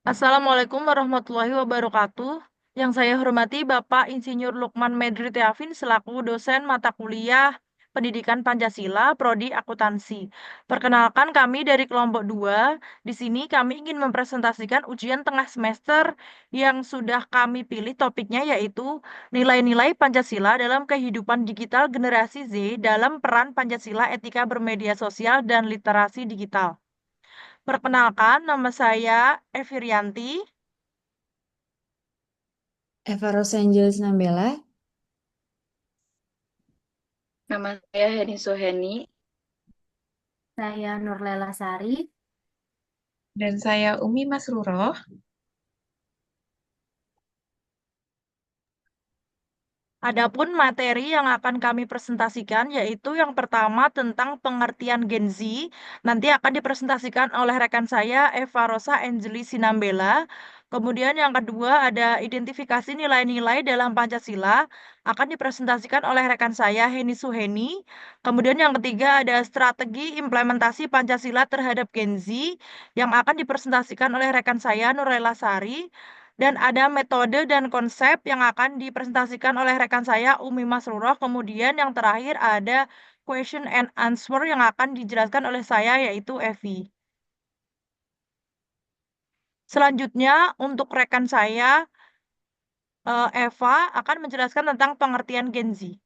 Assalamualaikum warahmatullahi wabarakatuh. Yang saya hormati Bapak Insinyur Lukman Medri Teafin selaku dosen mata kuliah Pendidikan Pancasila, Prodi Akuntansi. Perkenalkan kami dari kelompok 2. Di sini kami ingin mempresentasikan ujian tengah semester yang sudah kami pilih topiknya yaitu nilai-nilai Pancasila dalam kehidupan digital generasi Z dalam peran Pancasila etika bermedia sosial dan literasi digital. Perkenalkan, nama saya Evirianti. Eva Rosangeles Nambela. Nama saya Heni Soheni. Saya Nurlela Sari. Dan saya Umi Masruroh. Adapun materi yang akan kami presentasikan yaitu yang pertama tentang pengertian Gen Z. Nanti akan dipresentasikan oleh rekan saya Eva Rosa Angeli Sinambela. Kemudian yang kedua ada identifikasi nilai-nilai dalam Pancasila akan dipresentasikan oleh rekan saya Heni Suheni. Kemudian yang ketiga ada strategi implementasi Pancasila terhadap Gen Z yang akan dipresentasikan oleh rekan saya Nurlela Sari. Dan ada metode dan konsep yang akan dipresentasikan oleh rekan saya Umi Masruroh. Kemudian yang terakhir ada question and answer yang akan dijelaskan oleh saya yaitu Evi. Selanjutnya untuk rekan saya Eva akan menjelaskan tentang pengertian Gen Z.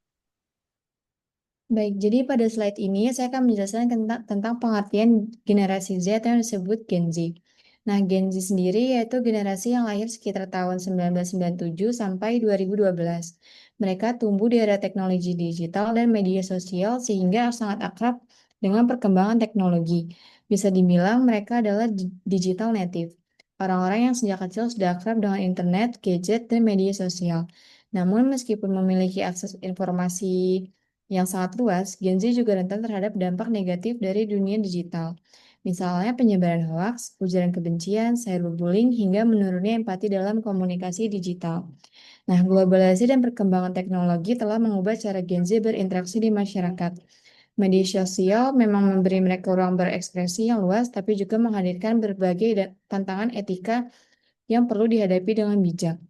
Baik, jadi pada slide ini saya akan menjelaskan tentang pengertian generasi Z atau yang disebut Gen Z. Nah, Gen Z sendiri yaitu generasi yang lahir sekitar tahun 1997 sampai 2012. Mereka tumbuh di era teknologi digital dan media sosial sehingga sangat akrab dengan perkembangan teknologi. Bisa dibilang mereka adalah digital native. Orang-orang yang sejak kecil sudah akrab dengan internet, gadget, dan media sosial. Namun meskipun memiliki akses informasi yang sangat luas, Gen Z juga rentan terhadap dampak negatif dari dunia digital. Misalnya penyebaran hoaks, ujaran kebencian, cyberbullying, hingga menurunnya empati dalam komunikasi digital. Nah, globalisasi dan perkembangan teknologi telah mengubah cara Gen Z berinteraksi di masyarakat. Media sosial memang memberi mereka ruang berekspresi yang luas, tapi juga menghadirkan berbagai tantangan etika yang perlu dihadapi dengan bijak.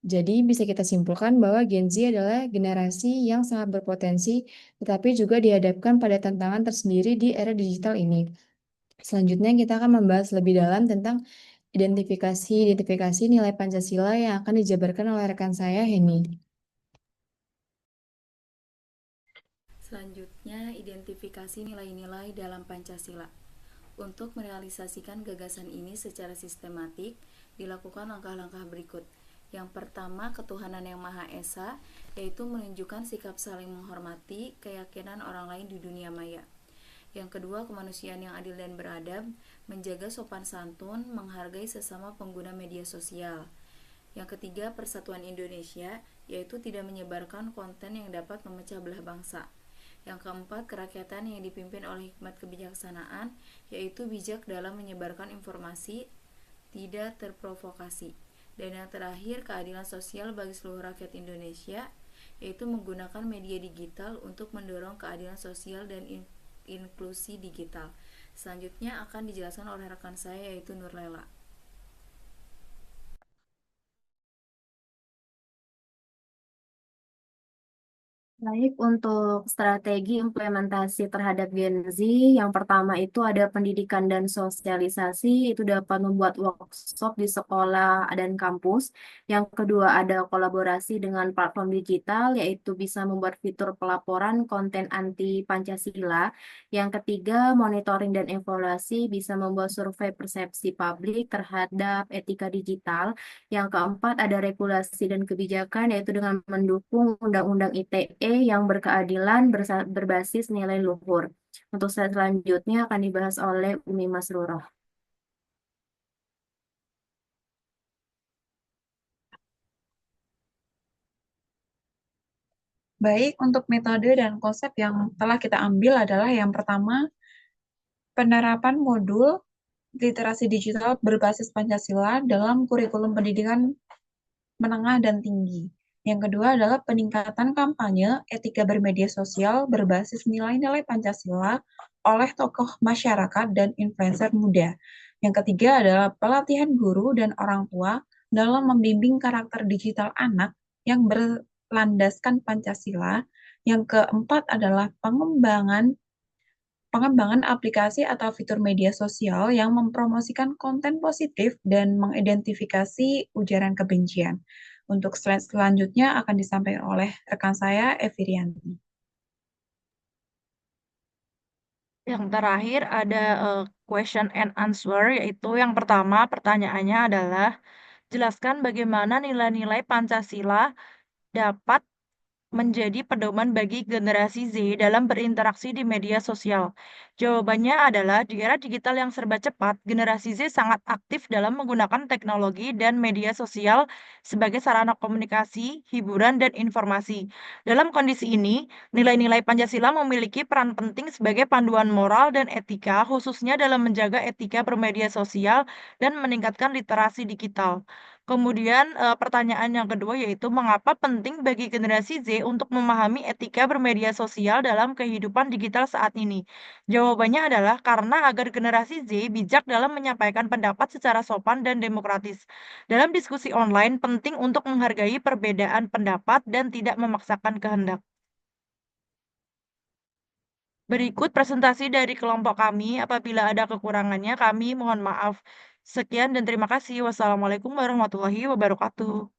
Jadi bisa kita simpulkan bahwa Gen Z adalah generasi yang sangat berpotensi, tetapi juga dihadapkan pada tantangan tersendiri di era digital ini. Selanjutnya kita akan membahas lebih dalam tentang identifikasi nilai Pancasila yang akan dijabarkan oleh rekan saya, Heni. Selanjutnya, identifikasi nilai-nilai dalam Pancasila. Untuk merealisasikan gagasan ini secara sistematik, dilakukan langkah-langkah berikut. Yang pertama, ketuhanan yang Maha Esa, yaitu menunjukkan sikap saling menghormati keyakinan orang lain di dunia maya. Yang kedua, kemanusiaan yang adil dan beradab, menjaga sopan santun, menghargai sesama pengguna media sosial. Yang ketiga, persatuan Indonesia, yaitu tidak menyebarkan konten yang dapat memecah belah bangsa. Yang keempat, kerakyatan yang dipimpin oleh hikmat kebijaksanaan, yaitu bijak dalam menyebarkan informasi, tidak terprovokasi. Dan yang terakhir, keadilan sosial bagi seluruh rakyat Indonesia, yaitu menggunakan media digital untuk mendorong keadilan sosial dan inklusi digital. Selanjutnya akan dijelaskan oleh rekan saya yaitu Nurlela. Baik, untuk strategi implementasi terhadap Gen Z, yang pertama itu ada pendidikan dan sosialisasi, itu dapat membuat workshop di sekolah dan kampus. Yang kedua ada kolaborasi dengan platform digital, yaitu bisa membuat fitur pelaporan konten anti Pancasila. Yang ketiga, monitoring dan evaluasi bisa membuat survei persepsi publik terhadap etika digital. Yang keempat, ada regulasi dan kebijakan, yaitu dengan mendukung Undang-Undang ITE yang berkeadilan berbasis nilai luhur. Untuk slide selanjutnya akan dibahas oleh Umi Masruroh. Baik, untuk metode dan konsep yang telah kita ambil adalah yang pertama, penerapan modul literasi digital berbasis Pancasila dalam kurikulum pendidikan menengah dan tinggi. Yang kedua adalah peningkatan kampanye etika bermedia sosial berbasis nilai-nilai Pancasila oleh tokoh masyarakat dan influencer muda. Yang ketiga adalah pelatihan guru dan orang tua dalam membimbing karakter digital anak yang berlandaskan Pancasila. Yang keempat adalah pengembangan aplikasi atau fitur media sosial yang mempromosikan konten positif dan mengidentifikasi ujaran kebencian. Untuk slide selanjutnya akan disampaikan oleh rekan saya, Evi Rianti. Yang terakhir ada question and answer, yaitu yang pertama pertanyaannya adalah jelaskan bagaimana nilai-nilai Pancasila dapat menjadi pedoman bagi generasi Z dalam berinteraksi di media sosial? Jawabannya adalah di era digital yang serba cepat, generasi Z sangat aktif dalam menggunakan teknologi dan media sosial sebagai sarana komunikasi, hiburan, dan informasi. Dalam kondisi ini, nilai-nilai Pancasila memiliki peran penting sebagai panduan moral dan etika, khususnya dalam menjaga etika bermedia sosial dan meningkatkan literasi digital. Kemudian pertanyaan yang kedua yaitu mengapa penting bagi generasi Z untuk memahami etika bermedia sosial dalam kehidupan digital saat ini? Jawabannya adalah karena agar generasi Z bijak dalam menyampaikan pendapat secara sopan dan demokratis. Dalam diskusi online penting untuk menghargai perbedaan pendapat dan tidak memaksakan kehendak. Berikut presentasi dari kelompok kami. Apabila ada kekurangannya, kami mohon maaf. Sekian dan terima kasih. Wassalamualaikum warahmatullahi wabarakatuh.